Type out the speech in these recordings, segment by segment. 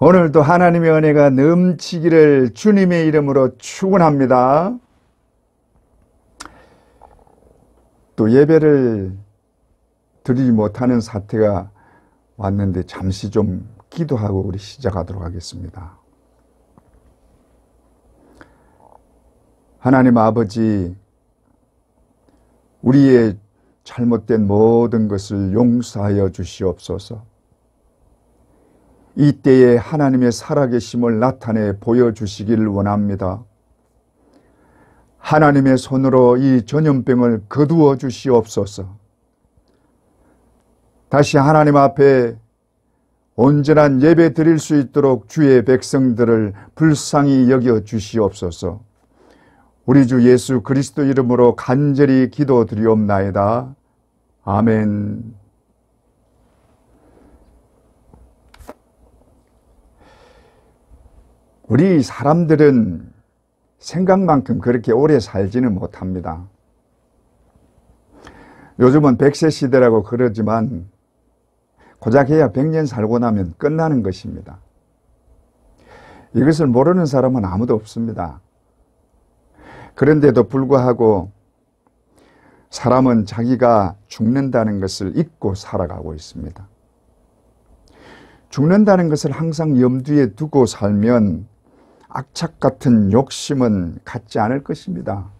오늘도 하나님의 은혜가 넘치기를 주님의 이름으로 축원합니다. 또 예배를 드리지 못하는 사태가 왔는데 잠시 좀 기도하고 우리 시작하도록 하겠습니다. 하나님 아버지, 우리의 잘못된 모든 것을 용서하여 주시옵소서. 이때에 하나님의 살아계심을 나타내 보여주시기를 원합니다. 하나님의 손으로 이 전염병을 거두어 주시옵소서. 다시 하나님 앞에 온전한 예배 드릴 수 있도록 주의 백성들을 불쌍히 여겨 주시옵소서. 우리 주 예수 그리스도 이름으로 간절히 기도드리옵나이다. 아멘. 우리 사람들은 생각만큼 그렇게 오래 살지는 못합니다. 요즘은 100세 시대라고 그러지만 고작 해야 100년 살고 나면 끝나는 것입니다. 이것을 모르는 사람은 아무도 없습니다. 그런데도 불구하고 사람은 자기가 죽는다는 것을 잊고 살아가고 있습니다. 죽는다는 것을 항상 염두에 두고 살면 악착 같은 욕심은 갖지 않을 것입니다.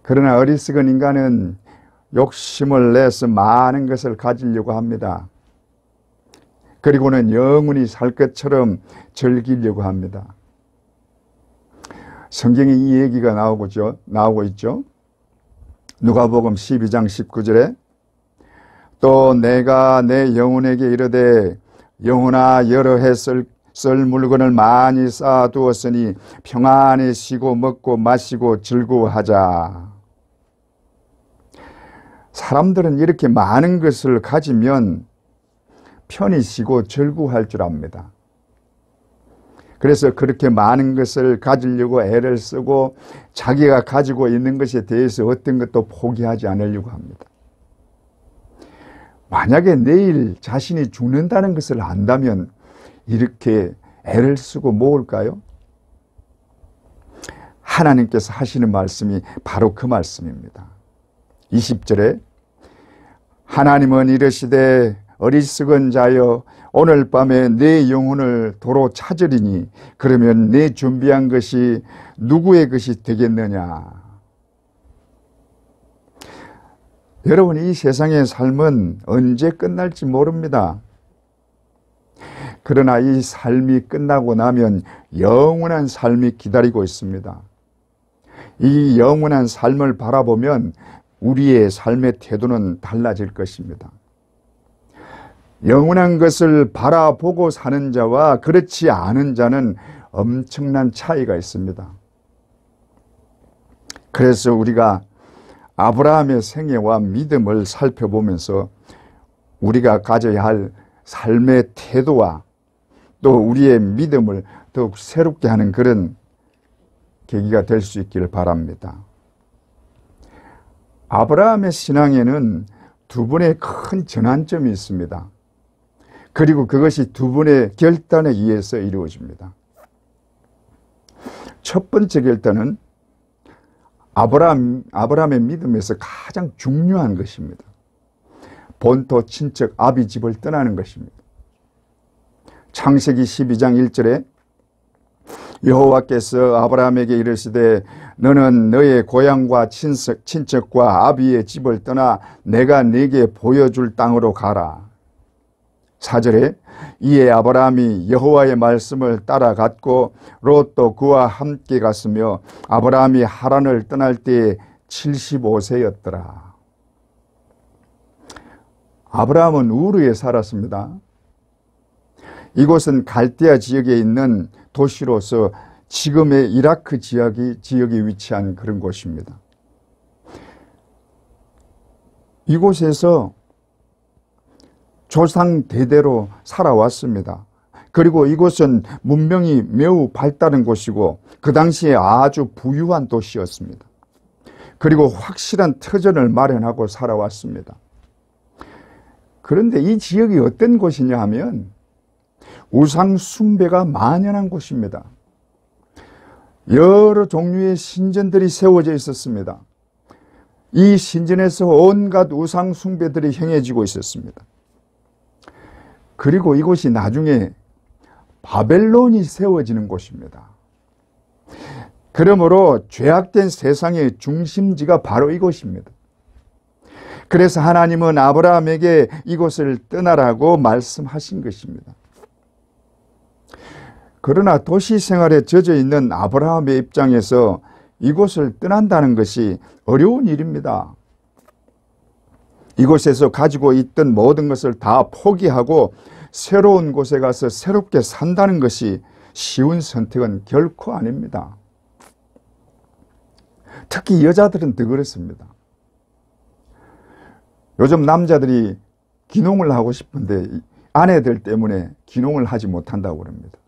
그러나 어리석은 인간은 욕심을 내서 많은 것을 가지려고 합니다. 그리고는 영원히 살 것처럼 즐기려고 합니다. 성경에 이 얘기가 나오고 있죠. 누가복음 12장 19절에 또 내가 내 영혼에게 이르되 영혼아 여러 해 쓸 물건을 많이 쌓아두었으니 평안히 쉬고 먹고 마시고 즐거워하자. 사람들은 이렇게 많은 것을 가지면 편히 쉬고 즐거워할 줄 압니다. 그래서 그렇게 많은 것을 가지려고 애를 쓰고 자기가 가지고 있는 것에 대해서 어떤 것도 포기하지 않으려고 합니다. 만약에 내일 자신이 죽는다는 것을 안다면 이렇게 애를 쓰고 모을까요? 하나님께서 하시는 말씀이 바로 그 말씀입니다. 20절에 하나님은 이르시되 어리석은 자여 오늘 밤에 내 영혼을 도로 찾으리니 그러면 내 준비한 것이 누구의 것이 되겠느냐. 여러분, 이 세상의 삶은 언제 끝날지 모릅니다. 그러나 이 삶이 끝나고 나면 영원한 삶이 기다리고 있습니다. 이 영원한 삶을 바라보면 우리의 삶의 태도는 달라질 것입니다. 영원한 것을 바라보고 사는 자와 그렇지 않은 자는 엄청난 차이가 있습니다. 그래서 우리가 아브라함의 생애와 믿음을 살펴보면서 우리가 가져야 할 삶의 태도와 또 우리의 믿음을 더욱 새롭게 하는 그런 계기가 될 수 있기를 바랍니다. 아브라함의 신앙에는 두 분의 큰 전환점이 있습니다. 그리고 그것이 두 분의 결단에 의해서 이루어집니다. 첫 번째 결단은 아브라함의 믿음에서 가장 중요한 것입니다. 본토 친척 아비 집을 떠나는 것입니다. 창세기 12장 1절에 여호와께서 아브라함에게 이르시되 너는 너의 고향과 친척과 아비의 집을 떠나 내가 네게 보여줄 땅으로 가라. 4절에 이에 아브라함이 여호와의 말씀을 따라갔고 롯도 그와 함께 갔으며 아브라함이 하란을 떠날 때에 75세였더라. 아브라함은 우르에 살았습니다. 이곳은 갈대아 지역에 있는 도시로서 지금의 이라크 지역이 위치한 그런 곳입니다. 이곳에서 조상 대대로 살아왔습니다. 그리고 이곳은 문명이 매우 발달한 곳이고 그 당시에 아주 부유한 도시였습니다. 그리고 확실한 터전을 마련하고 살아왔습니다. 그런데 이 지역이 어떤 곳이냐 하면 우상 숭배가 만연한 곳입니다. 여러 종류의 신전들이 세워져 있었습니다. 이 신전에서 온갖 우상 숭배들이 행해지고 있었습니다. 그리고 이곳이 나중에 바벨론이 세워지는 곳입니다. 그러므로 죄악된 세상의 중심지가 바로 이곳입니다. 그래서 하나님은 아브라함에게 이곳을 떠나라고 말씀하신 것입니다. 그러나 도시 생활에 젖어 있는 아브라함의 입장에서 이곳을 떠난다는 것이 어려운 일입니다. 이곳에서 가지고 있던 모든 것을 다 포기하고 새로운 곳에 가서 새롭게 산다는 것이 쉬운 선택은 결코 아닙니다. 특히 여자들은 더 그렇습니다. 요즘 남자들이 귀농을 하고 싶은데 아내들 때문에 귀농을 하지 못한다고 그럽니다.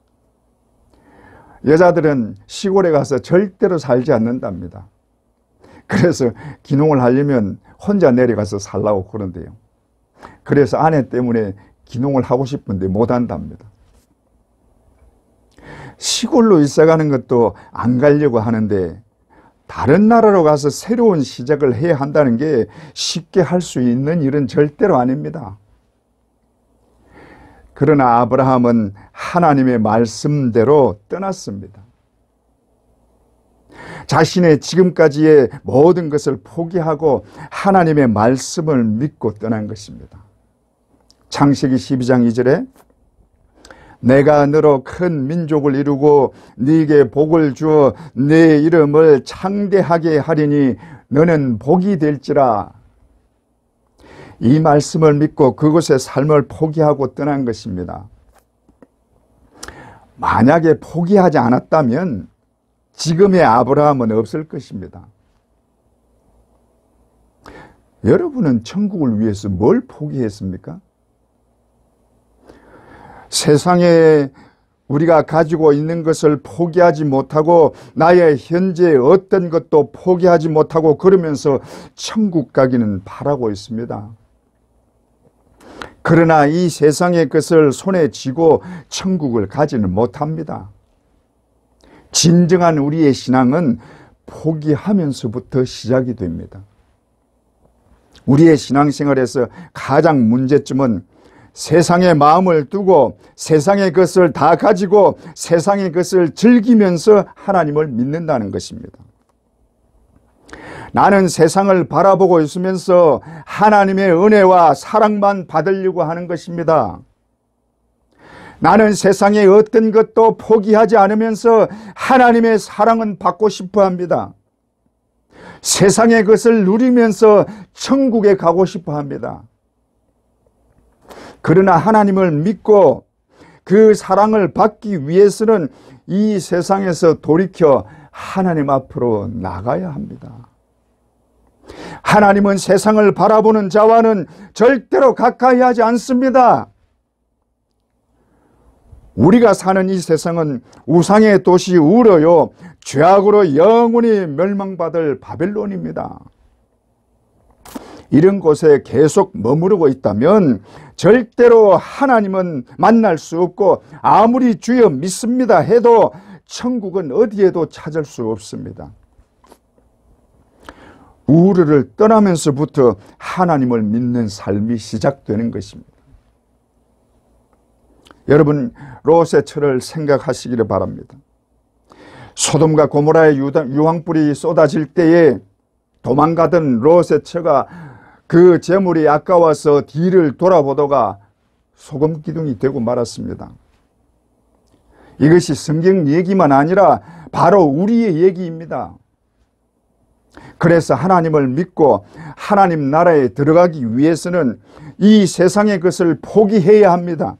여자들은 시골에 가서 절대로 살지 않는답니다. 그래서 귀농을 하려면 혼자 내려가서 살라고 그런데요. 그래서 아내 때문에 귀농을 하고 싶은데 못한답니다. 시골로 이사가는 것도 안 가려고 하는데 다른 나라로 가서 새로운 시작을 해야 한다는 게 쉽게 할 수 있는 일은 절대로 아닙니다. 그러나 아브라함은 하나님의 말씀대로 떠났습니다. 자신의 지금까지의 모든 것을 포기하고 하나님의 말씀을 믿고 떠난 것입니다. 창세기 12장 2절에 내가 너로 큰 민족을 이루고 네게 복을 주어 네 이름을 창대하게 하리니 너는 복이 될지라. 이 말씀을 믿고 그곳의 삶을 포기하고 떠난 것입니다. 만약에 포기하지 않았다면 지금의 아브라함은 없을 것입니다. 여러분은 천국을 위해서 뭘 포기했습니까? 세상에 우리가 가지고 있는 것을 포기하지 못하고 나의 현재 어떤 것도 포기하지 못하고 그러면서 천국 가기는 바라고 있습니다. 그러나 이 세상의 것을 손에 쥐고 천국을 가지는 못합니다. 진정한 우리의 신앙은 포기하면서부터 시작이 됩니다. 우리의 신앙생활에서 가장 문제점은 세상에 마음을 두고 세상의 것을 다 가지고 세상의 것을 즐기면서 하나님을 믿는다는 것입니다. 나는 세상을 바라보고 있으면서 하나님의 은혜와 사랑만 받으려고 하는 것입니다. 나는 세상의 어떤 것도 포기하지 않으면서 하나님의 사랑은 받고 싶어 합니다. 세상의 것을 누리면서 천국에 가고 싶어 합니다. 그러나 하나님을 믿고 그 사랑을 받기 위해서는 이 세상에서 돌이켜 하나님 앞으로 나가야 합니다. 하나님은 세상을 바라보는 자와는 절대로 가까이 하지 않습니다. 우리가 사는 이 세상은 우상의 도시 우러요 죄악으로 영원히 멸망받을 바벨론입니다. 이런 곳에 계속 머무르고 있다면 절대로 하나님은 만날 수 없고 아무리 주여 믿습니다 해도 천국은 어디에도 찾을 수 없습니다. 우르를 떠나면서부터 하나님을 믿는 삶이 시작되는 것입니다. 여러분, 롯의 처를 생각하시기를 바랍니다. 소돔과 고모라의 유황불이 쏟아질 때에 도망가던 롯의 처가 그 재물이 아까워서 뒤를 돌아보다가 소금 기둥이 되고 말았습니다. 이것이 성경 얘기만 아니라 바로 우리의 얘기입니다. 그래서 하나님을 믿고 하나님 나라에 들어가기 위해서는 이 세상의 것을 포기해야 합니다.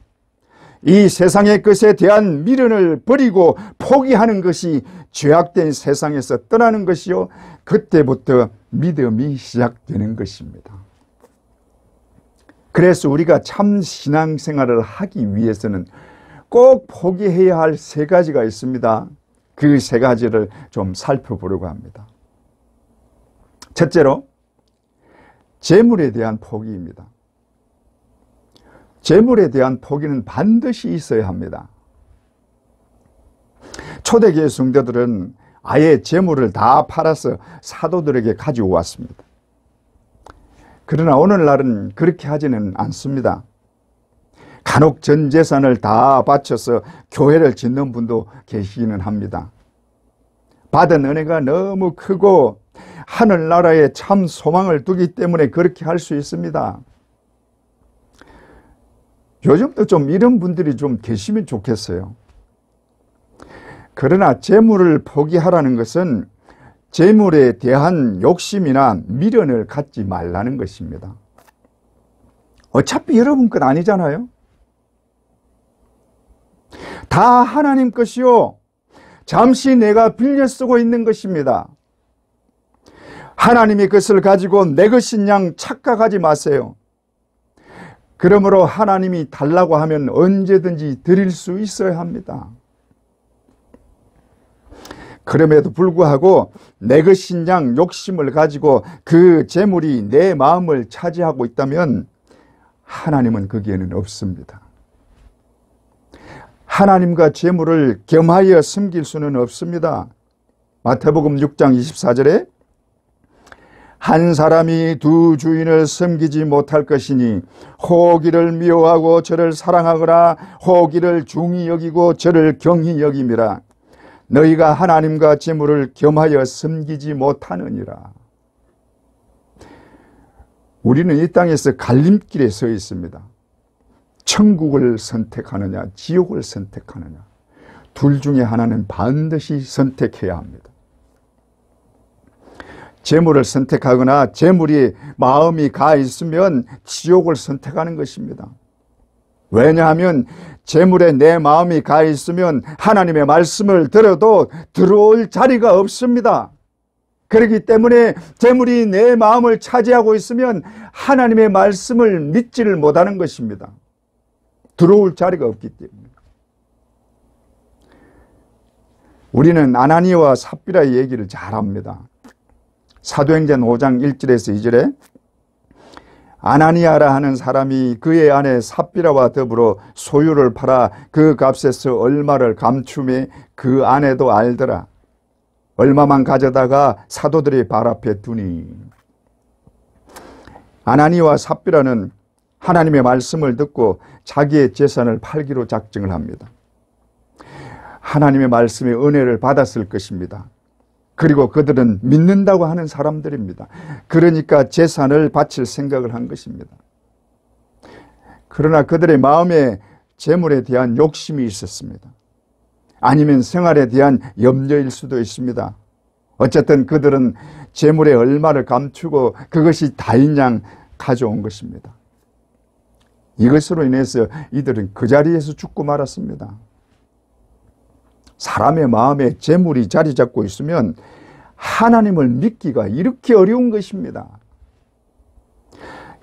이 세상의 것에 대한 미련을 버리고 포기하는 것이 죄악된 세상에서 떠나는 것이요, 그때부터 믿음이 시작되는 것입니다. 그래서 우리가 참 신앙생활을 하기 위해서는 꼭 포기해야 할 세 가지가 있습니다. 그 세 가지를 좀 살펴보려고 합니다. 첫째로 재물에 대한 포기입니다. 재물에 대한 포기는 반드시 있어야 합니다. 초대교회 성도들은 아예 재물을 다 팔아서 사도들에게 가지고 왔습니다. 그러나 오늘날은 그렇게 하지는 않습니다. 간혹 전 재산을 다 바쳐서 교회를 짓는 분도 계시기는 합니다. 받은 은혜가 너무 크고 하늘나라에 참 소망을 두기 때문에 그렇게 할 수 있습니다. 요즘도 좀 이런 분들이 좀 계시면 좋겠어요. 그러나 재물을 포기하라는 것은 재물에 대한 욕심이나 미련을 갖지 말라는 것입니다. 어차피 여러분 것 아니잖아요. 다 하나님 것이요, 잠시 내가 빌려 쓰고 있는 것입니다. 하나님의 것을 가지고 내 것인 양 착각하지 마세요. 그러므로 하나님이 달라고 하면 언제든지 드릴 수 있어야 합니다. 그럼에도 불구하고 내 것인 양 욕심을 가지고 그 재물이 내 마음을 차지하고 있다면 하나님은 거기에는 없습니다. 하나님과 재물을 겸하여 섬길 수는 없습니다. 마태복음 6장 24절에 한 사람이 두 주인을 섬기지 못할 것이니 혹이를 미워하고 저를 사랑하거나 혹이를 중히 여기고 저를 경히 여김이라. 너희가 하나님과 재물을 겸하여 섬기지 못하느니라. 우리는 이 땅에서 갈림길에 서 있습니다. 천국을 선택하느냐 지옥을 선택하느냐, 둘 중에 하나는 반드시 선택해야 합니다. 재물을 선택하거나 재물이 마음이 가 있으면 지옥을 선택하는 것입니다. 왜냐하면 재물에 내 마음이 가 있으면 하나님의 말씀을 들어도 들어올 자리가 없습니다. 그렇기 때문에 재물이 내 마음을 차지하고 있으면 하나님의 말씀을 믿지를 못하는 것입니다. 들어올 자리가 없기 때문에. 우리는 아나니아와 삽비라의 얘기를 잘 합니다. 사도행전 5장 1절에서 2절에 아나니아라 하는 사람이 그의 아내 삽비라와 더불어 소유를 팔아 그 값에서 얼마를 감추매 그 아내도 알더라. 얼마만 가져다가 사도들의 발 앞에 두니. 아나니아와 삽비라는 하나님의 말씀을 듣고 자기의 재산을 팔기로 작정을 합니다. 하나님의 말씀의 은혜를 받았을 것입니다. 그리고 그들은 믿는다고 하는 사람들입니다. 그러니까 재산을 바칠 생각을 한 것입니다. 그러나 그들의 마음에 재물에 대한 욕심이 있었습니다. 아니면 생활에 대한 염려일 수도 있습니다. 어쨌든 그들은 재물의 얼마를 감추고 그것이 다인 양 가져온 것입니다. 이것으로 인해서 이들은 그 자리에서 죽고 말았습니다. 사람의 마음에 재물이 자리 잡고 있으면 하나님을 믿기가 이렇게 어려운 것입니다.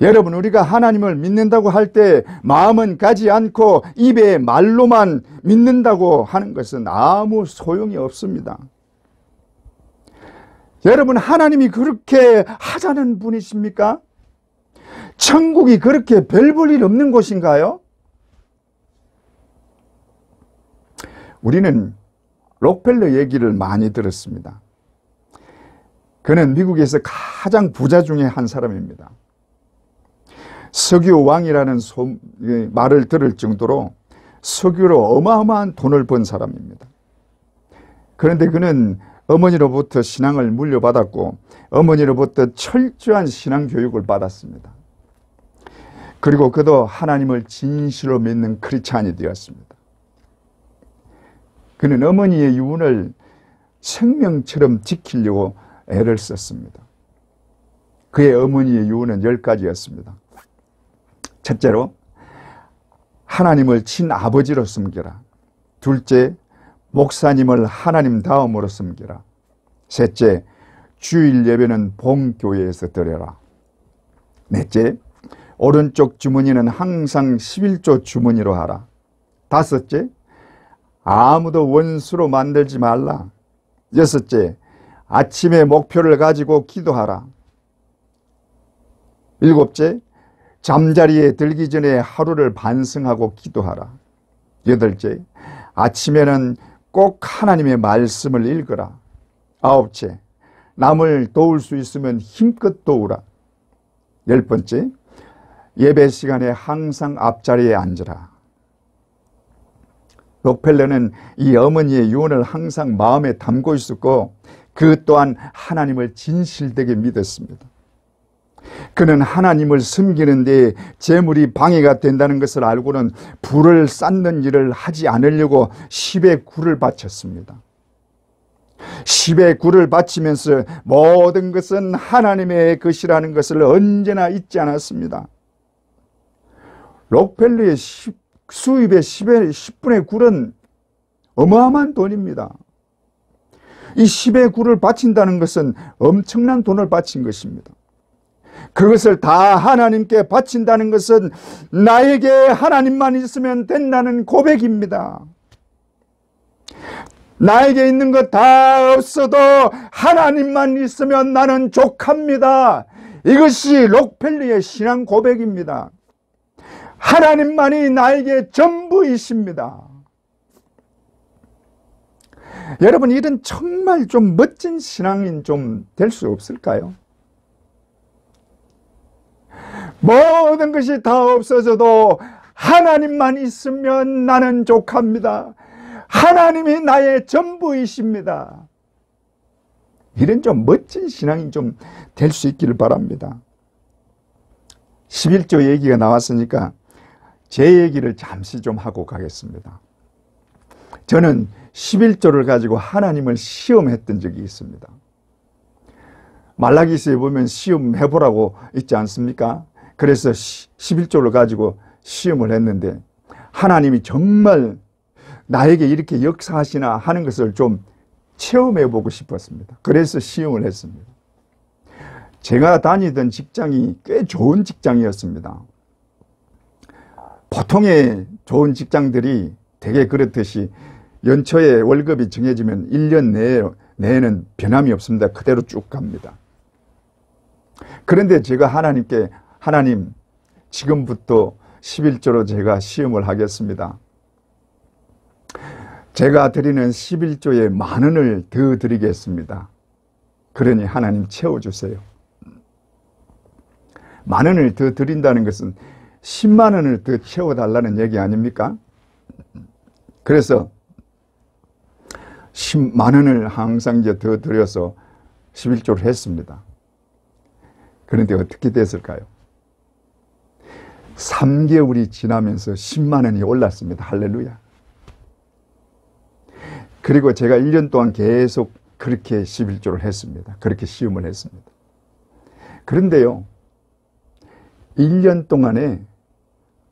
여러분, 우리가 하나님을 믿는다고 할 때 마음은 가지 않고 입에 말로만 믿는다고 하는 것은 아무 소용이 없습니다. 여러분, 하나님이 그렇게 하자는 분이십니까? 천국이 그렇게 별 볼 일 없는 곳인가요? 우리는 록펠러 얘기를 많이 들었습니다. 그는 미국에서 가장 부자 중에 한 사람입니다. 석유 왕이라는 말을 들을 정도로 석유로 어마어마한 돈을 번 사람입니다. 그런데 그는 어머니로부터 신앙을 물려받았고 어머니로부터 철저한 신앙 교육을 받았습니다. 그리고 그도 하나님을 진실로 믿는 크리스찬이 되었습니다. 그는 어머니의 유언을 생명처럼 지키려고 애를 썼습니다. 그의 어머니의 유언은 10가지였습니다. 첫째로, 하나님을 친아버지로 섬겨라. 둘째, 목사님을 하나님 다음으로 섬겨라. 셋째, 주일 예배는 본교회에서 드려라. 넷째, 오른쪽 주머니는 항상 11조 주머니로 하라. 다섯째, 아무도 원수로 만들지 말라. 여섯째, 아침에 목표를 가지고 기도하라. 일곱째, 잠자리에 들기 전에 하루를 반성하고 기도하라. 8째, 아침에는 꼭 하나님의 말씀을 읽어라. 9째, 남을 도울 수 있으면 힘껏 도우라. 10번째, 예배 시간에 항상 앞자리에 앉으라. 록펠러는 이 어머니의 유언을 항상 마음에 담고 있었고 그 또한 하나님을 진실되게 믿었습니다. 그는 하나님을 섬기는 데 재물이 방해가 된다는 것을 알고는 불을 쌓는 일을 하지 않으려고 10의 굴을 바쳤습니다. 10의 굴을 바치면서 모든 것은 하나님의 것이라는 것을 언제나 잊지 않았습니다. 록펠러의 수입의 10분의 굴은 어마어마한 돈입니다. 이 10의 굴을 바친다는 것은 엄청난 돈을 바친 것입니다. 그것을 다 하나님께 바친다는 것은 나에게 하나님만 있으면 된다는 고백입니다. 나에게 있는 것 다 없어도 하나님만 있으면 나는 족합니다. 이것이 록펠러의 신앙 고백입니다. 하나님만이 나에게 전부이십니다. 여러분, 이런 정말 좀 멋진 신앙인 좀 될 수 없을까요? 모든 것이 다 없어져도 하나님만 있으면 나는 족합니다. 하나님이 나의 전부이십니다. 이런 좀 멋진 신앙이 좀 될 수 있기를 바랍니다. 11조 얘기가 나왔으니까 제 얘기를 잠시 좀 하고 가겠습니다. 저는 11조를 가지고 하나님을 시험했던 적이 있습니다. 말라기서에 보면 시험해보라고 있지 않습니까? 그래서 11조를 가지고 시험을 했는데 하나님이 정말 나에게 이렇게 역사하시나 하는 것을 좀 체험해보고 싶었습니다. 그래서 시험을 했습니다. 제가 다니던 직장이 꽤 좋은 직장이었습니다. 보통의 좋은 직장들이 되게 그렇듯이 연초에 월급이 정해지면 1년 내에는 변함이 없습니다. 그대로 쭉 갑니다. 그런데 제가 하나님께 하나님, 지금부터 11조로 제가 시험을 하겠습니다. 제가 드리는 11조에 10,000원을 더 드리겠습니다. 그러니 하나님 채워주세요. 10,000원을 더 드린다는 것은 10만 원을 더 채워달라는 얘기 아닙니까? 그래서 10만 원을 항상 이제 더 드려서 11조를 했습니다. 그런데 어떻게 됐을까요? 3개월이 지나면서 10만 원이 올랐습니다. 할렐루야. 그리고 제가 1년 동안 계속 그렇게 11조를 했습니다. 그렇게 시험을 했습니다. 그런데요, 1년 동안에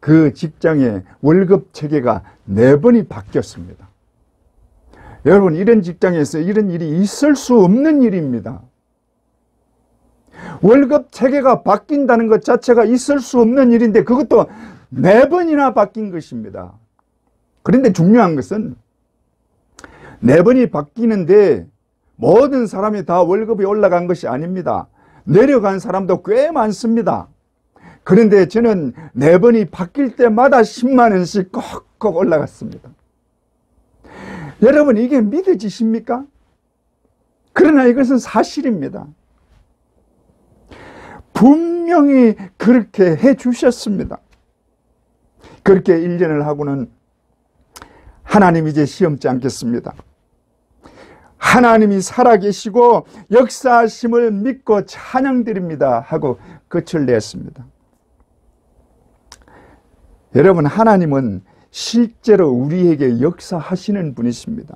그 직장의 월급 체계가 4번이 바뀌었습니다. 여러분, 이런 직장에서 이런 일이 있을 수 없는 일입니다. 월급 체계가 바뀐다는 것 자체가 있을 수 없는 일인데 그것도 4번이나 바뀐 것입니다. 그런데 중요한 것은 4번이 바뀌는데 모든 사람이 다 월급이 올라간 것이 아닙니다. 내려간 사람도 꽤 많습니다. 그런데 저는 4번이 바뀔 때마다 10만 원씩 꼭꼭 올라갔습니다. 여러분, 이게 믿어지십니까? 그러나 이것은 사실입니다. 분명히 그렇게 해 주셨습니다. 그렇게 1년을 하고는 하나님 이제 시험지 않겠습니다. 하나님이 살아계시고 역사하심을 믿고 찬양드립니다 하고 끝을 냈습니다. 여러분, 하나님은 실제로 우리에게 역사하시는 분이십니다.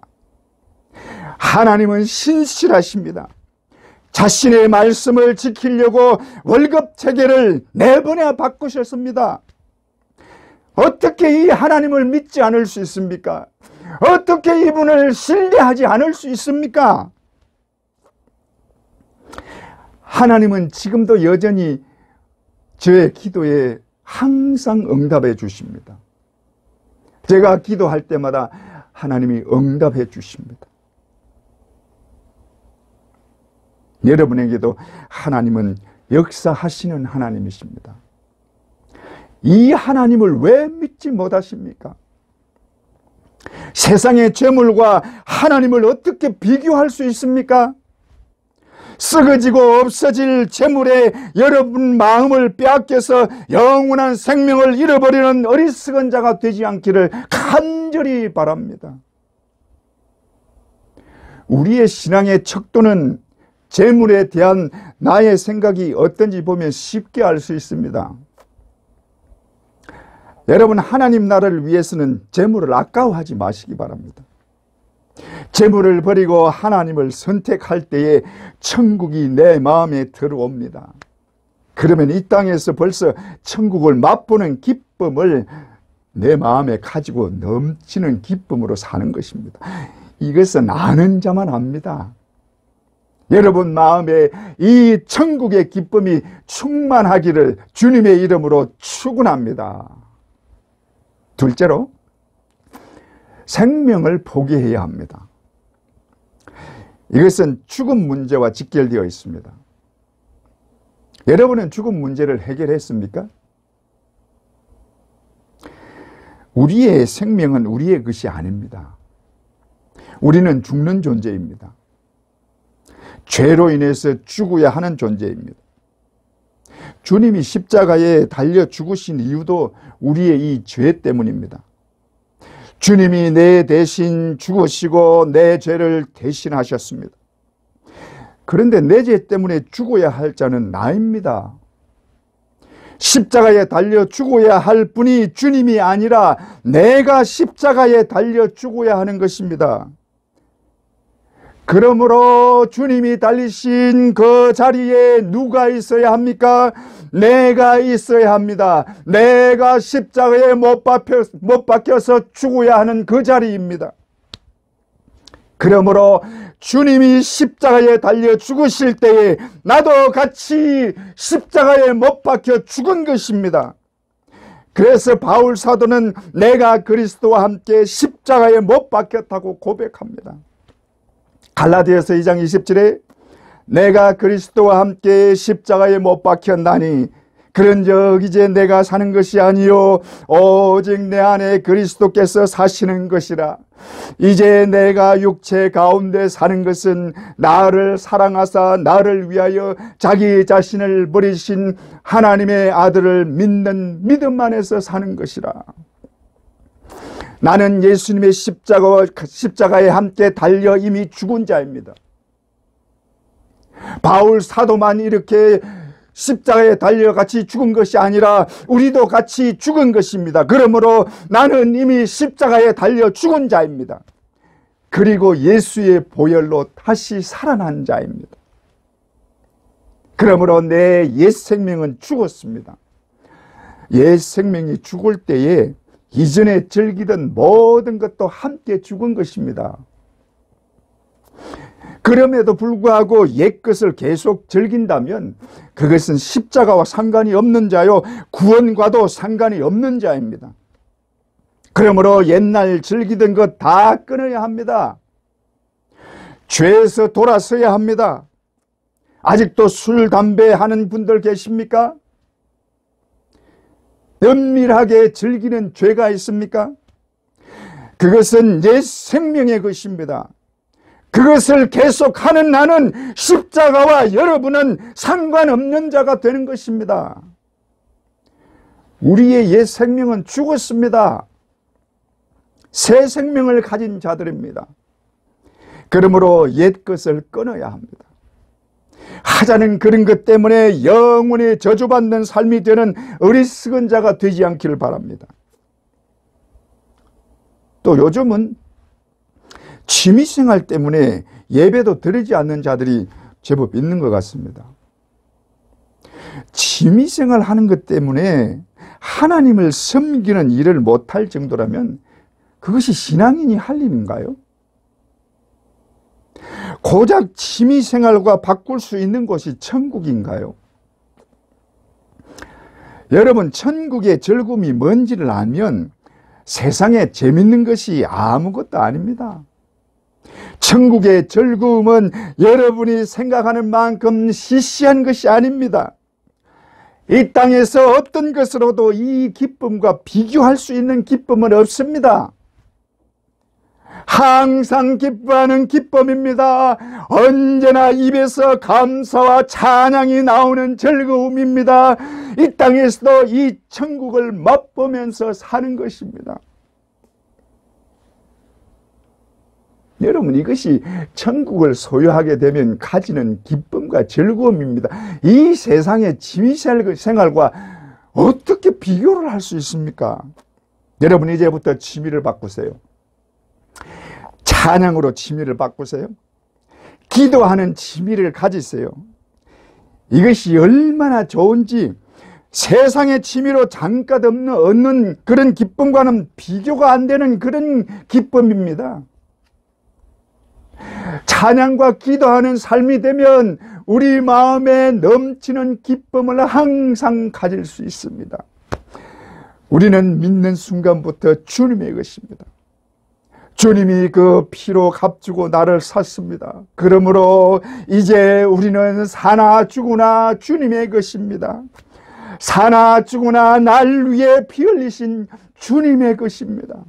하나님은 신실하십니다. 자신의 말씀을 지키려고 월급 체계를 4번이나 바꾸셨습니다. 어떻게 이 하나님을 믿지 않을 수 있습니까? 어떻게 이분을 신뢰하지 않을 수 있습니까? 하나님은 지금도 여전히 저의 기도에 항상 응답해 주십니다. 제가 기도할 때마다 하나님이 응답해 주십니다. 여러분에게도 하나님은 역사하시는 하나님이십니다. 이 하나님을 왜 믿지 못하십니까? 세상의 재물과 하나님을 어떻게 비교할 수 있습니까? 썩어지고 없어질 재물에 여러분 마음을 빼앗겨서 영원한 생명을 잃어버리는 어리석은 자가 되지 않기를 간절히 바랍니다. 우리의 신앙의 척도는 재물에 대한 나의 생각이 어떤지 보면 쉽게 알 수 있습니다. 여러분, 하나님 나라를 위해서는 재물을 아까워하지 마시기 바랍니다. 재물을 버리고 하나님을 선택할 때에 천국이 내 마음에 들어옵니다. 그러면 이 땅에서 벌써 천국을 맛보는 기쁨을 내 마음에 가지고 넘치는 기쁨으로 사는 것입니다. 이것은 아는 자만 압니다. 여러분 마음에 이 천국의 기쁨이 충만하기를 주님의 이름으로 축원합니다. 둘째로, 생명을 포기해야 합니다. 이것은 죽음 문제와 직결되어 있습니다. 여러분은 죽음 문제를 해결했습니까? 우리의 생명은 우리의 것이 아닙니다. 우리는 죽는 존재입니다. 죄로 인해서 죽어야 하는 존재입니다. 주님이 십자가에 달려 죽으신 이유도 우리의 이 죄 때문입니다. 주님이 내 대신 죽으시고 내 죄를 대신하셨습니다. 그런데 내 죄 때문에 죽어야 할 자는 나입니다. 십자가에 달려 죽어야 할 분이 주님이 아니라 내가 십자가에 달려 죽어야 하는 것입니다. 그러므로 주님이 달리신 그 자리에 누가 있어야 합니까? 내가 있어야 합니다. 내가 십자가에 못 박혀서 죽어야 하는 그 자리입니다. 그러므로 주님이 십자가에 달려 죽으실 때에 나도 같이 십자가에 못 박혀 죽은 것입니다. 그래서 바울 사도는 내가 그리스도와 함께 십자가에 못 박혔다고 고백합니다. 갈라디아서 2장 27에 내가 그리스도와 함께 십자가에 못 박혔나니 그런즉 이제 내가 사는 것이 아니요 오직 내 안에 그리스도께서 사시는 것이라. 이제 내가 육체 가운데 사는 것은 나를 사랑하사 나를 위하여 자기 자신을 버리신 하나님의 아들을 믿는 믿음 안에서 사는 것이라. 나는 예수님의 십자가에 함께 달려 이미 죽은 자입니다. 바울 사도만 이렇게 십자가에 달려 같이 죽은 것이 아니라 우리도 같이 죽은 것입니다. 그러므로 나는 이미 십자가에 달려 죽은 자입니다. 그리고 예수의 보혈로 다시 살아난 자입니다. 그러므로 내 옛 생명은 죽었습니다. 옛 생명이 죽을 때에 이전에 즐기던 모든 것도 함께 죽은 것입니다. 그럼에도 불구하고 옛것을 계속 즐긴다면 그것은 십자가와 상관이 없는 자요 구원과도 상관이 없는 자입니다. 그러므로 옛날 즐기던 것 다 끊어야 합니다. 죄에서 돌아서야 합니다. 아직도 술, 담배 하는 분들 계십니까? 은밀하게 즐기는 죄가 있습니까? 그것은 옛 생명의 것입니다. 그것을 계속하는 나는 십자가와 여러분은 상관없는 자가 되는 것입니다. 우리의 옛 생명은 죽었습니다. 새 생명을 가진 자들입니다. 그러므로 옛 것을 끊어야 합니다. 하자는 그런 것 때문에 영원히 저주받는 삶이 되는 어리석은 자가 되지 않기를 바랍니다. 또 요즘은 취미생활 때문에 예배도 드리지 않는 자들이 제법 있는 것 같습니다. 취미생활 하는 것 때문에 하나님을 섬기는 일을 못할 정도라면 그것이 신앙인이 할 일인가요? 고작 취미생활과 바꿀 수 있는 곳이 천국인가요? 여러분, 천국의 즐거움이 뭔지를 알면 세상에 재밌는 것이 아무것도 아닙니다. 천국의 즐거움은 여러분이 생각하는 만큼 시시한 것이 아닙니다. 이 땅에서 어떤 것으로도 이 기쁨과 비교할 수 있는 기쁨은 없습니다. 항상 기뻐하는 기쁨입니다. 언제나 입에서 감사와 찬양이 나오는 즐거움입니다. 이 땅에서도 이 천국을 맛보면서 사는 것입니다. 여러분, 이것이 천국을 소유하게 되면 가지는 기쁨과 즐거움입니다. 이 세상의 취미생활과 어떻게 비교를 할 수 있습니까? 여러분, 이제부터 취미를 바꾸세요. 찬양으로 취미를 바꾸세요. 기도하는 취미를 가지세요. 이것이 얼마나 좋은지 세상의 취미로 잠깐 얻는 그런 기쁨과는 비교가 안 되는 그런 기쁨입니다. 찬양과 기도하는 삶이 되면 우리 마음에 넘치는 기쁨을 항상 가질 수 있습니다. 우리는 믿는 순간부터 주님의 것입니다. 주님이 그 피로 값주고 나를 샀습니다. 그러므로 이제 우리는 사나 죽으나 주님의 것입니다. 사나 죽으나 날 위해 피 흘리신 주님의 것입니다.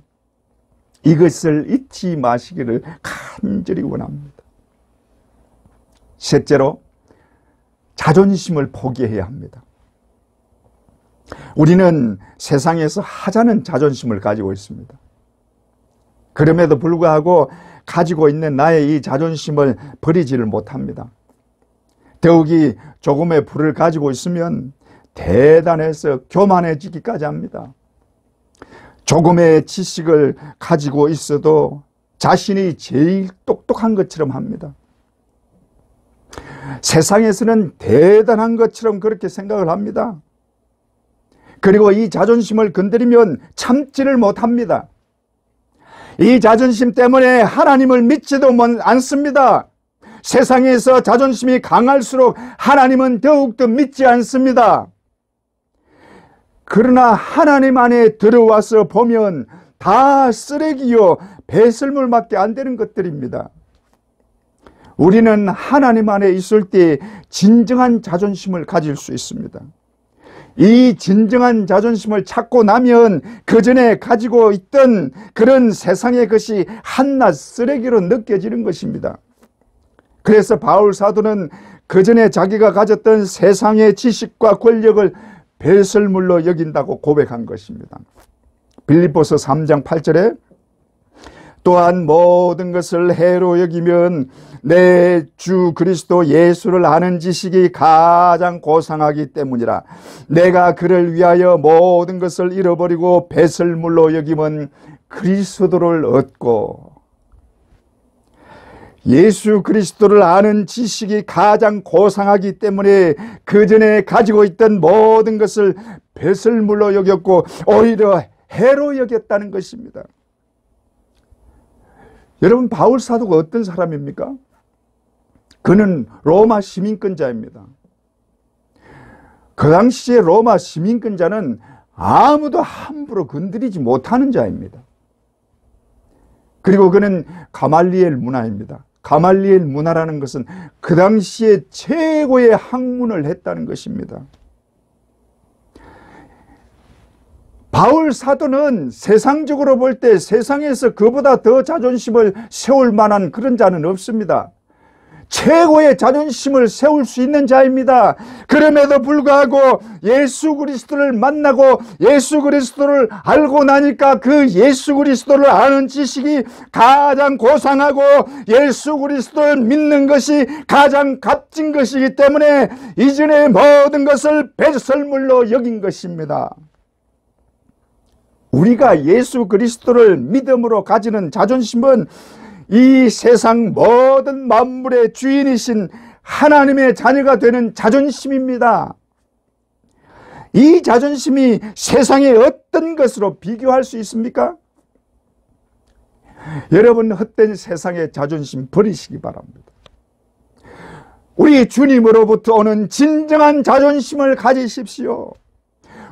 이것을 잊지 마시기를 간절히 원합니다. 셋째로, 자존심을 포기해야 합니다. 우리는 세상에서 하찮은 자존심을 가지고 있습니다. 그럼에도 불구하고 가지고 있는 나의 이 자존심을 버리지를 못합니다. 더욱이 조금의 부를 가지고 있으면 대단해서 교만해지기까지 합니다. 조금의 지식을 가지고 있어도 자신이 제일 똑똑한 것처럼 합니다. 세상에서는 대단한 것처럼 그렇게 생각을 합니다. 그리고 이 자존심을 건드리면 참지를 못합니다. 이 자존심 때문에 하나님을 믿지도 않습니다. 세상에서 자존심이 강할수록 하나님은 더욱더 믿지 않습니다. 그러나 하나님 안에 들어와서 보면 다 쓰레기요 배설물밖에 안 되는 것들입니다. 우리는 하나님 안에 있을 때 진정한 자존심을 가질 수 있습니다. 이 진정한 자존심을 찾고 나면 그 전에 가지고 있던 그런 세상의 것이 한낱 쓰레기로 느껴지는 것입니다. 그래서 바울 사도는 그 전에 자기가 가졌던 세상의 지식과 권력을 배설물로 여긴다고 고백한 것입니다. 빌립보서 3장 8절에 또한 모든 것을 해로 여기면 내 주 그리스도 예수를 아는 지식이 가장 고상하기 때문이라. 내가 그를 위하여 모든 것을 잃어버리고 배설물로 여기면 그리스도를 얻고. 예수 그리스도를 아는 지식이 가장 고상하기 때문에 그 전에 가지고 있던 모든 것을 배설물로 여겼고 오히려 해로 여겼다는 것입니다. 여러분, 바울 사도가 어떤 사람입니까? 그는 로마 시민권자입니다. 그 당시에 로마 시민권자는 아무도 함부로 건드리지 못하는 자입니다. 그리고 그는 가말리엘 문화입니다. 가말리엘 문화라는 것은 그 당시에 최고의 학문을 했다는 것입니다. 바울 사도는 세상적으로 볼 때 세상에서 그보다 더 자존심을 세울 만한 그런 자는 없습니다. 최고의 자존심을 세울 수 있는 자입니다. 그럼에도 불구하고 예수 그리스도를 만나고 예수 그리스도를 알고 나니까 그 예수 그리스도를 아는 지식이 가장 고상하고 예수 그리스도를 믿는 것이 가장 값진 것이기 때문에 이전의 모든 것을 배설물로 여긴 것입니다. 우리가 예수 그리스도를 믿음으로 가지는 자존심은 이 세상 모든 만물의 주인이신 하나님의 자녀가 되는 자존심입니다. 이 자존심이 세상의 어떤 것으로 비교할 수 있습니까? 여러분, 헛된 세상의 자존심 버리시기 바랍니다. 우리 주님으로부터 오는 진정한 자존심을 가지십시오.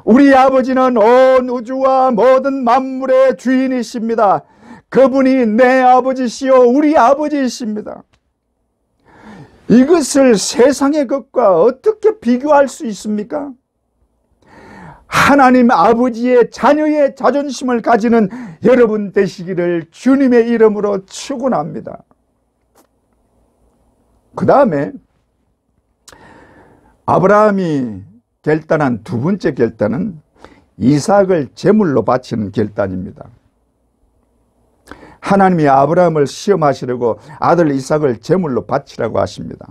우리 아버지는 온 우주와 모든 만물의 주인이십니다. 그분이 내 아버지시요 우리 아버지이십니다. 이것을 세상의 것과 어떻게 비교할 수 있습니까? 하나님 아버지의 자녀의 자존심을 가지는 여러분 되시기를 주님의 이름으로 축원합니다. 그 다음에 아브라함이 결단한 두 번째 결단은 이삭을 제물로 바치는 결단입니다. 하나님이 아브라함을 시험하시려고 아들 이삭을 제물로 바치라고 하십니다.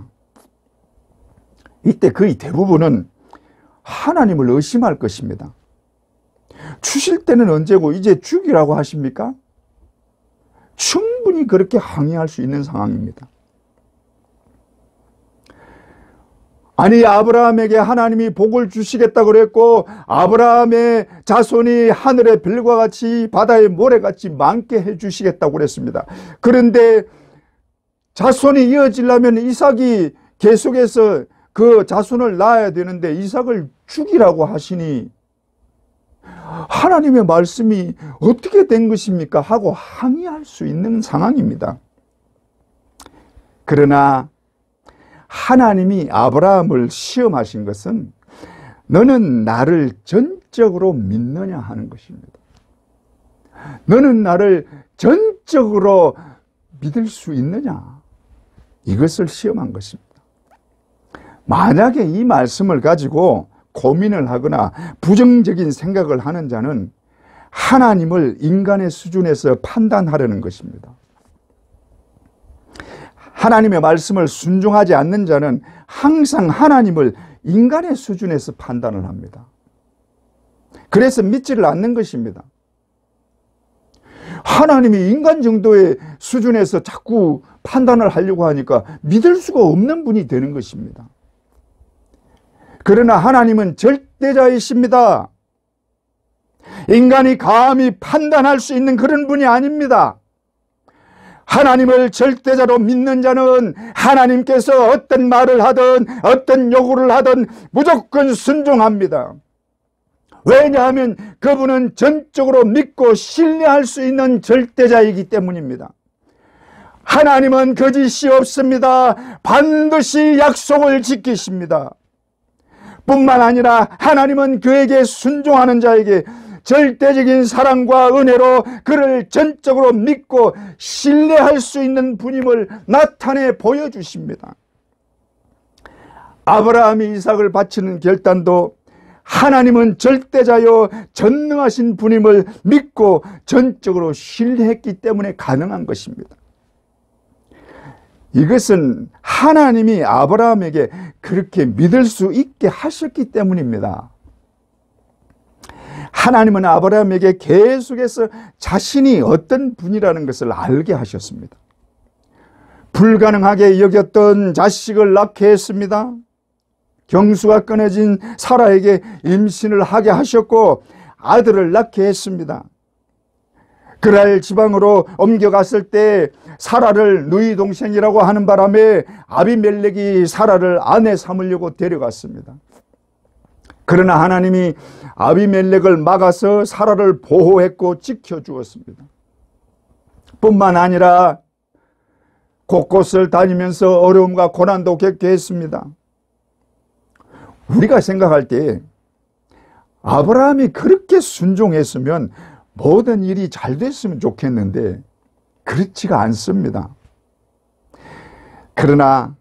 이때 거의 대부분은 하나님을 의심할 것입니다. 주실 때는 언제고 이제 죽이라고 하십니까? 충분히 그렇게 항의할 수 있는 상황입니다. 아니, 아브라함에게 하나님이 복을 주시겠다고 그랬고 아브라함의 자손이 하늘의 별과 같이 바다의 모래같이 많게 해주시겠다고 그랬습니다. 그런데 자손이 이어지려면 이삭이 계속해서 그 자손을 낳아야 되는데 이삭을 죽이라고 하시니 하나님의 말씀이 어떻게 된 것입니까? 하고 항의할 수 있는 상황입니다. 그러나 하나님이 아브라함을 시험하신 것은 너는 나를 전적으로 믿느냐 하는 것입니다. 너는 나를 전적으로 믿을 수 있느냐, 이것을 시험한 것입니다. 만약에 이 말씀을 가지고 고민을 하거나 부정적인 생각을 하는 자는 하나님을 인간의 수준에서 판단하려는 것입니다. 하나님의 말씀을 순종하지 않는 자는 항상 하나님을 인간의 수준에서 판단을 합니다. 그래서 믿지를 않는 것입니다. 하나님이 인간 정도의 수준에서 자꾸 판단을 하려고 하니까 믿을 수가 없는 분이 되는 것입니다. 그러나 하나님은 절대자이십니다. 인간이 감히 판단할 수 있는 그런 분이 아닙니다. 하나님을 절대자로 믿는 자는 하나님께서 어떤 말을 하든 어떤 요구를 하든 무조건 순종합니다. 왜냐하면 그분은 전적으로 믿고 신뢰할 수 있는 절대자이기 때문입니다. 하나님은 거짓이 없습니다. 반드시 약속을 지키십니다. 뿐만 아니라 하나님은 그에게 순종하는 자에게 절대적인 사랑과 은혜로 그를 전적으로 믿고 신뢰할 수 있는 분임을 나타내 보여주십니다. 아브라함이 이삭을 바치는 결단도 하나님은 절대자요 전능하신 분임을 믿고 전적으로 신뢰했기 때문에 가능한 것입니다. 이것은 하나님이 아브라함에게 그렇게 믿을 수 있게 하셨기 때문입니다. 하나님은 아브라함에게 계속해서 자신이 어떤 분이라는 것을 알게 하셨습니다. 불가능하게 여겼던 자식을 낳게 했습니다. 경수가 끊어진 사라에게 임신을 하게 하셨고 아들을 낳게 했습니다. 그랄 지방으로 옮겨갔을 때 사라를 누이 동생이라고 하는 바람에 아비멜렉이 사라를 아내 삼으려고 데려갔습니다. 그러나 하나님이 아비멜렉을 막아서 사라를 보호했고 지켜주었습니다. 뿐만 아니라 곳곳을 다니면서 어려움과 고난도 겪게 했습니다. 우리가 생각할 때 아브라함이 그렇게 순종했으면 모든 일이 잘 됐으면 좋겠는데 그렇지가 않습니다. 그러나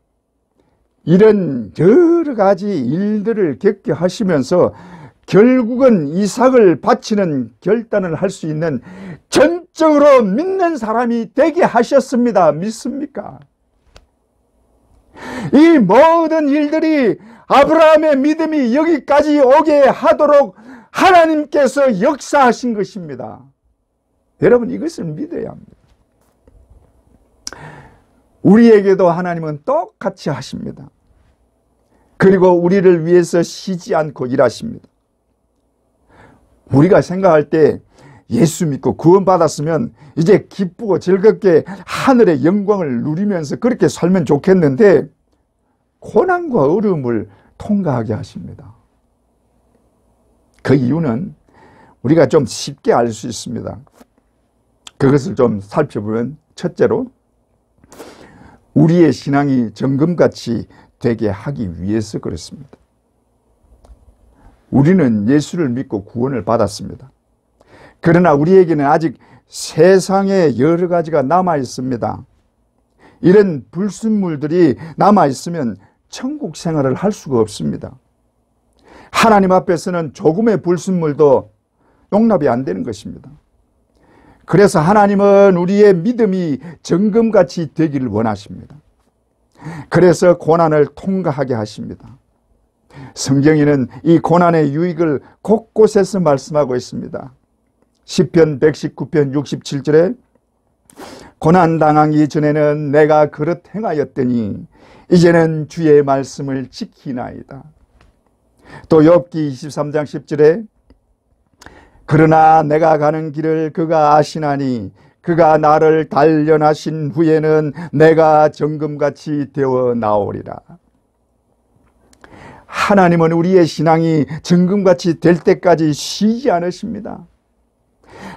이런 여러 가지 일들을 겪게 하시면서 결국은 이삭을 바치는 결단을 할 수 있는 전적으로 믿는 사람이 되게 하셨습니다. 믿습니까? 이 모든 일들이 아브라함의 믿음이 여기까지 오게 하도록 하나님께서 역사하신 것입니다. 여러분, 이것을 믿어야 합니다. 우리에게도 하나님은 똑같이 하십니다. 그리고 우리를 위해서 쉬지 않고 일하십니다. 우리가 생각할 때 예수 믿고 구원받았으면 이제 기쁘고 즐겁게 하늘의 영광을 누리면서 그렇게 살면 좋겠는데 고난과 어려움을 통과하게 하십니다. 그 이유는 우리가 좀 쉽게 알 수 있습니다. 그것을 좀 살펴보면 첫째로 우리의 신앙이 정금같이 되게 하기 위해서 그렇습니다. 우리는 예수를 믿고 구원을 받았습니다. 그러나 우리에게는 아직 세상에 여러 가지가 남아 있습니다. 이런 불순물들이 남아 있으면 천국 생활을 할 수가 없습니다. 하나님 앞에서는 조금의 불순물도 용납이 안 되는 것입니다. 그래서 하나님은 우리의 믿음이 정금같이 되기를 원하십니다. 그래서 고난을 통과하게 하십니다. 성경에는 이 고난의 유익을 곳곳에서 말씀하고 있습니다. 시편 119편 67절에 고난당하기 전에는 내가 그릇 행하였더니 이제는 주의 말씀을 지키나이다. 또 욥기 23장 10절에 그러나 내가 가는 길을 그가 아시나니 그가 나를 단련하신 후에는 내가 정금같이 되어 나오리라. 하나님은 우리의 신앙이 정금같이 될 때까지 쉬지 않으십니다.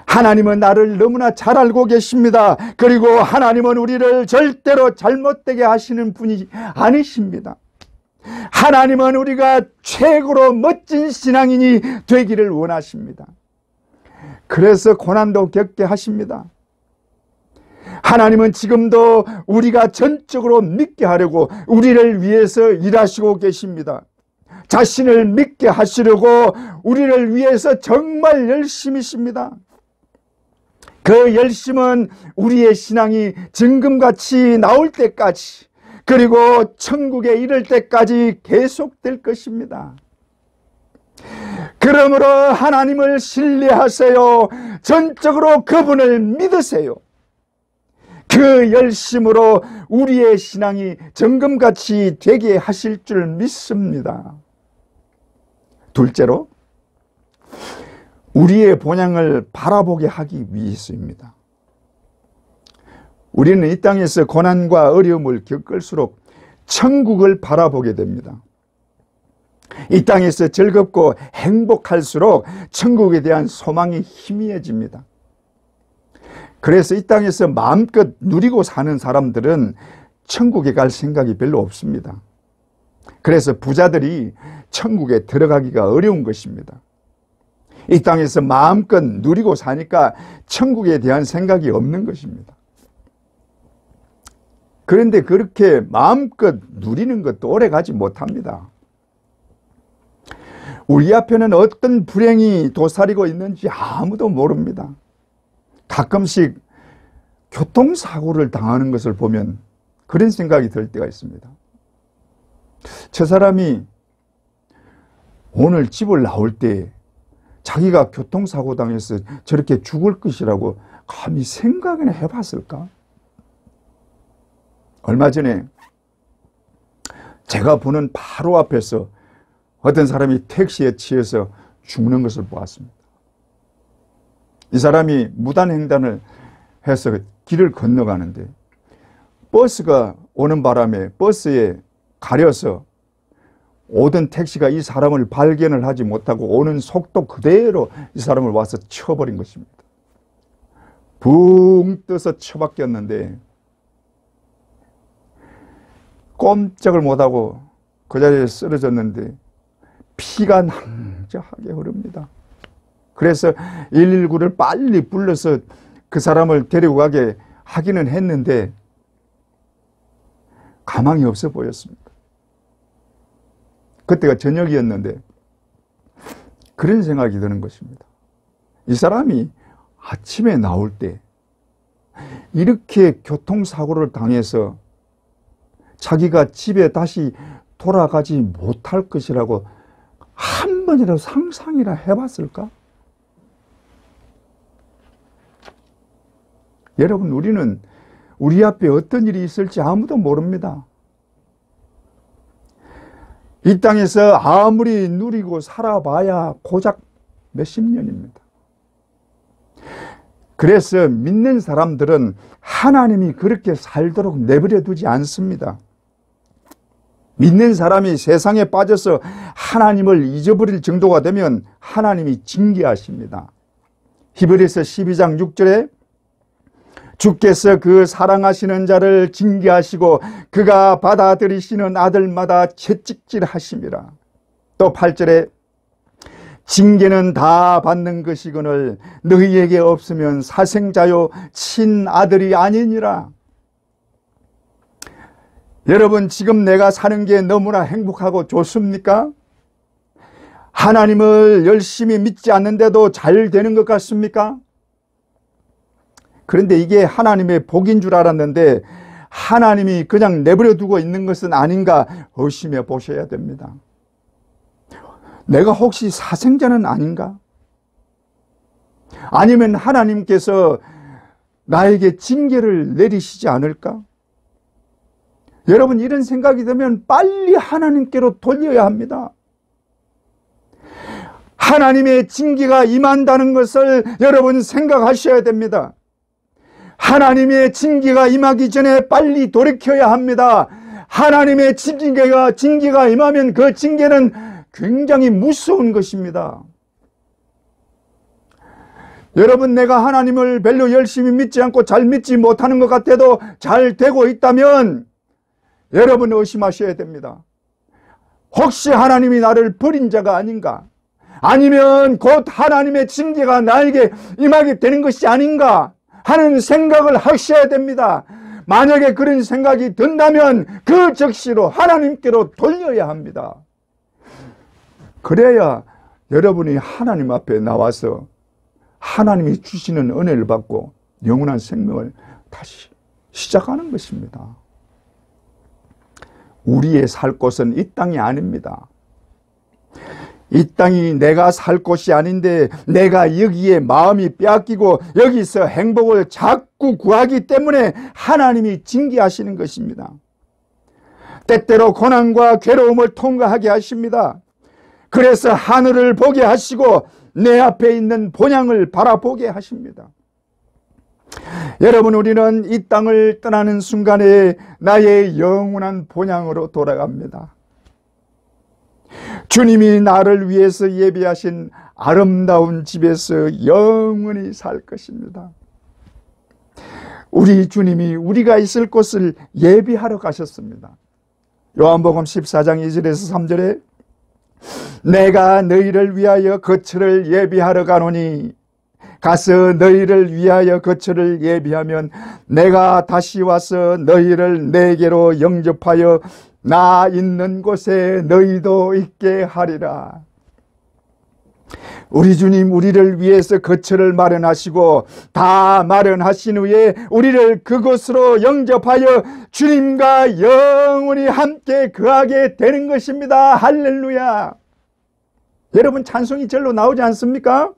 하나님은 나를 너무나 잘 알고 계십니다. 그리고 하나님은 우리를 절대로 잘못되게 하시는 분이 아니십니다. 하나님은 우리가 최고로 멋진 신앙인이 되기를 원하십니다. 그래서 고난도 겪게 하십니다. 하나님은 지금도 우리가 전적으로 믿게 하려고 우리를 위해서 일하시고 계십니다. 자신을 믿게 하시려고 우리를 위해서 정말 열심히십니다. 그 열심은 우리의 신앙이 정금같이 나올 때까지, 그리고 천국에 이를 때까지 계속될 것입니다. 그러므로 하나님을 신뢰하세요. 전적으로 그분을 믿으세요. 그 열심으로 우리의 신앙이 정금같이 되게 하실 줄 믿습니다. 둘째로, 우리의 본향을 바라보게 하기 위해서입니다. 우리는 이 땅에서 고난과 어려움을 겪을수록 천국을 바라보게 됩니다. 이 땅에서 즐겁고 행복할수록 천국에 대한 소망이 희미해집니다. 그래서 이 땅에서 마음껏 누리고 사는 사람들은 천국에 갈 생각이 별로 없습니다. 그래서 부자들이 천국에 들어가기가 어려운 것입니다. 이 땅에서 마음껏 누리고 사니까 천국에 대한 생각이 없는 것입니다. 그런데 그렇게 마음껏 누리는 것도 오래가지 못합니다. 우리 앞에는 어떤 불행이 도사리고 있는지 아무도 모릅니다. 가끔씩 교통사고를 당하는 것을 보면 그런 생각이 들 때가 있습니다. 저 사람이 오늘 집을 나올 때 자기가 교통사고 당해서 저렇게 죽을 것이라고 감히 생각이나 해봤을까? 얼마 전에 제가 보는 바로 앞에서 어떤 사람이 택시에 치여서 죽는 것을 보았습니다. 이 사람이 무단횡단을 해서 길을 건너가는데 버스가 오는 바람에 버스에 가려서 오던 택시가 이 사람을 발견을 하지 못하고 오는 속도 그대로 이 사람을 와서 쳐버린 것입니다. 붕 떠서 쳐박혔는데 꼼짝을 못하고 그 자리에 쓰러졌는데 피가 낭자하게 흐릅니다. 그래서 119를 빨리 불러서 그 사람을 데리고 가게 하기는 했는데 가망이 없어 보였습니다. 그때가 저녁이었는데 그런 생각이 드는 것입니다. 이 사람이 아침에 나올 때 이렇게 교통사고를 당해서 자기가 집에 다시 돌아가지 못할 것이라고 한 번이라도 상상이나 해봤을까? 여러분, 우리는 우리 앞에 어떤 일이 있을지 아무도 모릅니다. 이 땅에서 아무리 누리고 살아봐야 고작 몇십 년입니다. 그래서 믿는 사람들은 하나님이 그렇게 살도록 내버려 두지 않습니다. 믿는 사람이 세상에 빠져서 하나님을 잊어버릴 정도가 되면 하나님이 징계하십니다. 히브리서 12장 6절에 주께서 그 사랑하시는 자를 징계하시고 그가 받아들이시는 아들마다 채찍질하심이라. 또 8절에 징계는 다 받는 것이거늘 너희에게 없으면 사생자요 친아들이 아니니라. 여러분, 지금 내가 사는 게 너무나 행복하고 좋습니까? 하나님을 열심히 믿지 않는데도 잘 되는 것 같습니까? 그런데 이게 하나님의 복인 줄 알았는데 하나님이 그냥 내버려 두고 있는 것은 아닌가 의심해 보셔야 됩니다. 내가 혹시 사생자는 아닌가? 아니면 하나님께서 나에게 징계를 내리시지 않을까? 여러분, 이런 생각이 들면 빨리 하나님께로 돌려야 합니다. 하나님의 징계가 임한다는 것을 여러분 생각하셔야 됩니다. 하나님의 징계가 임하기 전에 빨리 돌이켜야 합니다. 하나님의 징계가 임하면 그 징계는 굉장히 무서운 것입니다. 여러분, 내가 하나님을 별로 열심히 믿지 않고 잘 믿지 못하는 것 같아도 잘 되고 있다면 여러분 의심하셔야 됩니다. 혹시 하나님이 나를 버린 자가 아닌가? 아니면 곧 하나님의 징계가 나에게 임하게 되는 것이 아닌가 하는 생각을 하셔야 됩니다. 만약에 그런 생각이 든다면 그 즉시로 하나님께로 돌려야 합니다. 그래야 여러분이 하나님 앞에 나와서 하나님이 주시는 은혜를 받고 영원한 생명을 다시 시작하는 것입니다. 우리의 살 곳은 이 땅이 아닙니다. 이 땅이 내가 살 곳이 아닌데 내가 여기에 마음이 빼앗기고 여기서 행복을 자꾸 구하기 때문에 하나님이 징계하시는 것입니다. 때때로 고난과 괴로움을 통과하게 하십니다. 그래서 하늘을 보게 하시고 내 앞에 있는 본향을 바라보게 하십니다. 여러분, 우리는 이 땅을 떠나는 순간에 나의 영원한 본향으로 돌아갑니다. 주님이 나를 위해서 예비하신 아름다운 집에서 영원히 살 것입니다. 우리 주님이 우리가 있을 곳을 예비하러 가셨습니다. 요한복음 14장 2절에서 3절에 내가 너희를 위하여 거처를 예비하러 가노니 가서 너희를 위하여 거처를 예비하면 내가 다시 와서 너희를 내게로 영접하여 나 있는 곳에 너희도 있게 하리라. 우리 주님 우리를 위해서 거처를 마련하시고 다 마련하신 후에 우리를 그곳으로 영접하여 주님과 영원히 함께 거하게 되는 것입니다. 할렐루야. 여러분, 찬송이 절로 나오지 않습니까?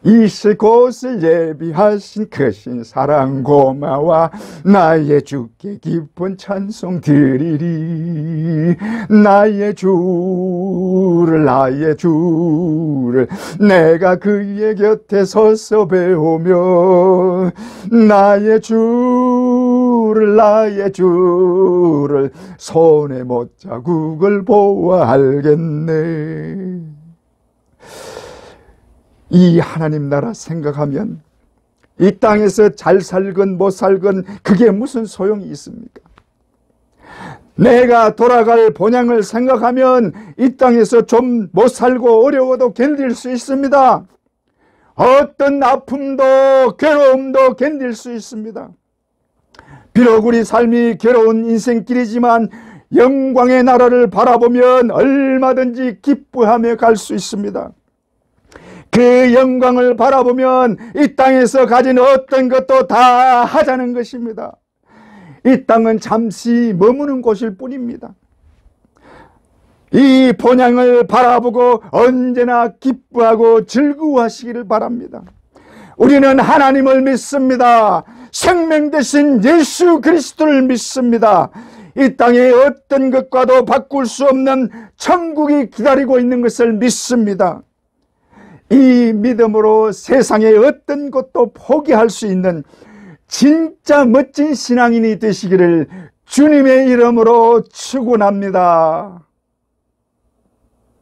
있을 곳을 예비하신 크신 사랑 고마워 나의 주께 깊은 찬송 드리리. 나의 주를 내가 그의 곁에 서서 배우며 나의 주를 손에 못자국을 보아 알겠네. 이 하나님 나라 생각하면 이 땅에서 잘 살건 못 살건 그게 무슨 소용이 있습니까? 내가 돌아갈 본향을 생각하면 이 땅에서 좀 못 살고 어려워도 견딜 수 있습니다. 어떤 아픔도 괴로움도 견딜 수 있습니다. 비록 우리 삶이 괴로운 인생길이지만 영광의 나라를 바라보면 얼마든지 기뻐하며 갈 수 있습니다. 그 영광을 바라보면 이 땅에서 가진 어떤 것도 다 하자는 것입니다. 이 땅은 잠시 머무는 곳일 뿐입니다. 이 본향을 바라보고 언제나 기뻐하고 즐거워하시기를 바랍니다. 우리는 하나님을 믿습니다. 생명 되신 예수 그리스도를 믿습니다. 이 땅의 어떤 것과도 바꿀 수 없는 천국이 기다리고 있는 것을 믿습니다. 이 믿음으로 세상의 어떤 것도 포기할 수 있는 진짜 멋진 신앙인이 되시기를 주님의 이름으로 축원합니다.